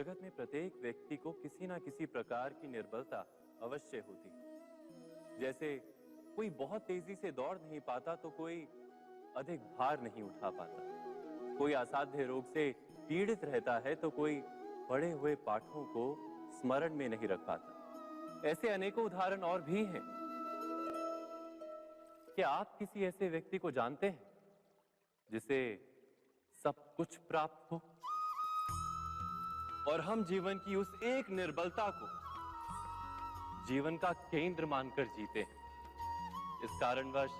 जगत में प्रत्येक व्यक्ति को किसी ना किसी प्रकार की निर्बलता अवश्य होती है। जैसे कोई बहुत तेजी से दौड़ नहीं पाता तो कोई अधिक भार नहीं उठा पाता, कोई असाध्य रोग से पीड़ित रहता है तो कोई पढ़े हुए पाठों को स्मरण में नहीं रख पाता। ऐसे अनेकों उदाहरण और भी हैं। क्या आप किसी ऐसे व्यक्ति को जानते हैं जिसे सब कुछ प्राप्त हो और हम जीवन की उस एक निर्बलता को जीवन का केंद्र मानकर जीते हैं? इस कारणवश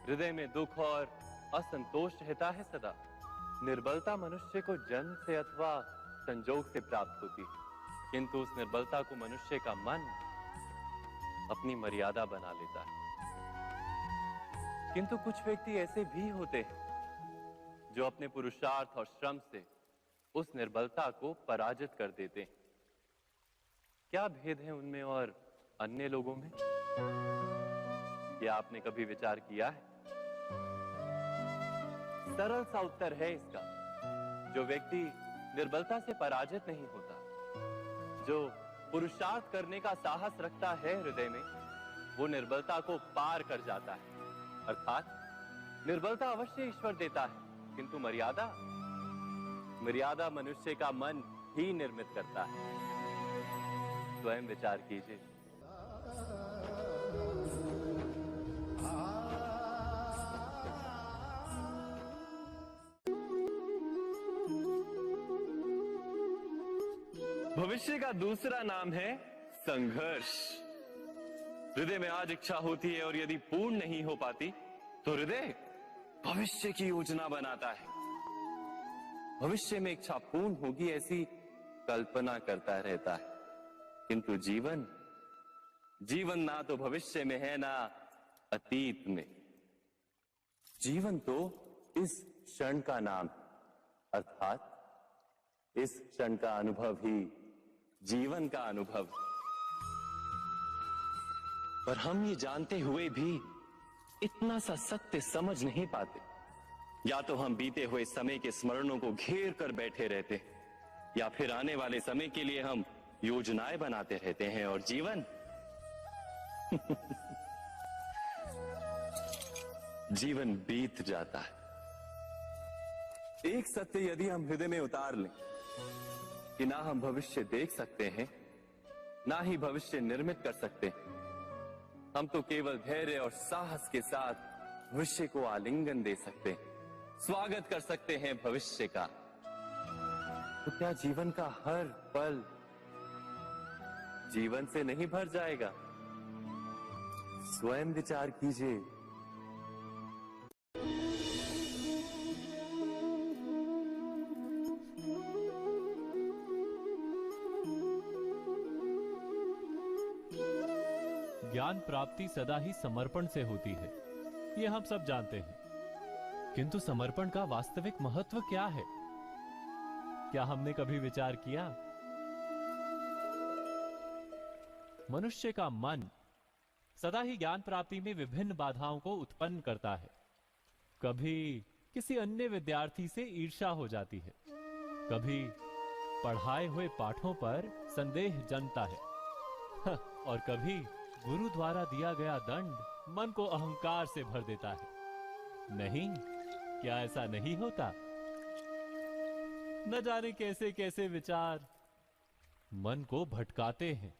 हृदय में दुख और असंतोष रहता है सदा। निर्बलता मनुष्य को जन्म से अथवा संजोग से प्राप्त होती है, किंतु उस निर्बलता को मनुष्य का मन अपनी मर्यादा बना लेता है। किंतु कुछ व्यक्ति ऐसे भी होते हैं जो अपने पुरुषार्थ और श्रम से उस निर्बलता को पराजित कर देते हैं। क्या भेद है उनमें और अन्य लोगों में? क्या आपने कभी विचार किया है? सरल सा उत्तर है इसका। जो व्यक्ति निर्बलता से पराजित नहीं होता, जो पुरुषार्थ करने का साहस रखता है हृदय में, वो निर्बलता को पार कर जाता है। अर्थात निर्बलता अवश्य ईश्वर देता है, किंतु मर्यादा मनुष्य का मन ही निर्मित करता है। स्वयं विचार कीजिए। भविष्य का दूसरा नाम है संघर्ष। हृदय में आज इच्छा होती है और यदि पूर्ण नहीं हो पाती तो हृदय भविष्य की योजना बनाता है। भविष्य में इच्छा पूर्ण होगी ऐसी कल्पना करता रहता है, किंतु जीवन ना तो भविष्य में है ना अतीत में। जीवन तो इस क्षण का नाम, अर्थात इस क्षण का अनुभव ही जीवन का अनुभव। पर हम ये जानते हुए भी इतना सा सत्य समझ नहीं पाते। या तो हम बीते हुए समय के स्मरणों को घेर कर बैठे रहते हैं, या फिर आने वाले समय के लिए हम योजनाएं बनाते रहते हैं और जीवन जीवन बीत जाता है। एक सत्य यदि हम हृदय में उतार लें कि ना हम भविष्य देख सकते हैं, ना ही भविष्य निर्मित कर सकते हैं, हम तो केवल धैर्य और साहस के साथ भविष्य को आलिंगन दे सकते हैं, स्वागत कर सकते हैं भविष्य का। तो क्या जीवन का हर पल जीवन से नहीं भर जाएगा? स्वयं विचार कीजिए। ज्ञान प्राप्ति सदा ही समर्पण से होती है, ये हम सब जानते हैं। किंतु समर्पण का वास्तविक महत्व क्या है? क्या हमने कभी विचार किया? मनुष्य का मन सदा ही ज्ञान प्राप्ति में विभिन्न बाधाओं को उत्पन्न करता है। कभी किसी अन्य विद्यार्थी से ईर्ष्या हो जाती है, कभी पढ़ाए हुए पाठों पर संदेह जन्मता है और कभी गुरु द्वारा दिया गया दंड मन को अहंकार से भर देता है। नहीं, क्या ऐसा नहीं होता? न जाने कैसे कैसे विचार मन को भटकाते हैं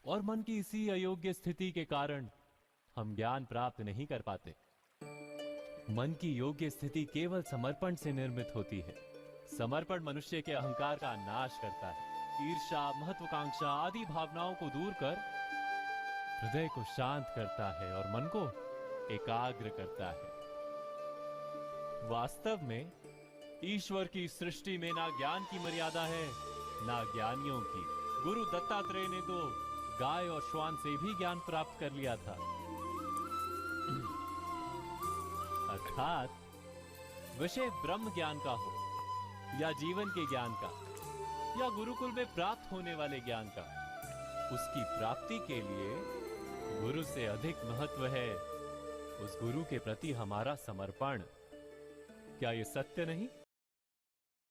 और मन की इसी अयोग्य स्थिति के कारण हम ज्ञान प्राप्त नहीं कर पाते। मन की योग्य स्थिति केवल समर्पण से निर्मित होती है। समर्पण मनुष्य के अहंकार का नाश करता है। ईर्ष्या, महत्वाकांक्षा आदि भावनाओं को दूर कर हृदय को शांत करता है और मन को एकाग्र करता है। वास्तव में ईश्वर की सृष्टि में ना ज्ञान की मर्यादा है, ना ज्ञानियों की। गुरु दत्तात्रेय ने तो गाय और श्वान से भी ज्ञान प्राप्त कर लिया था। अर्थात विषय ब्रह्म ज्ञान का हो या जीवन के ज्ञान का या गुरुकुल में प्राप्त होने वाले ज्ञान का, उसकी प्राप्ति के लिए गुरु से अधिक महत्व है उस गुरु के प्रति हमारा समर्पण। क्या यह सत्य नहीं?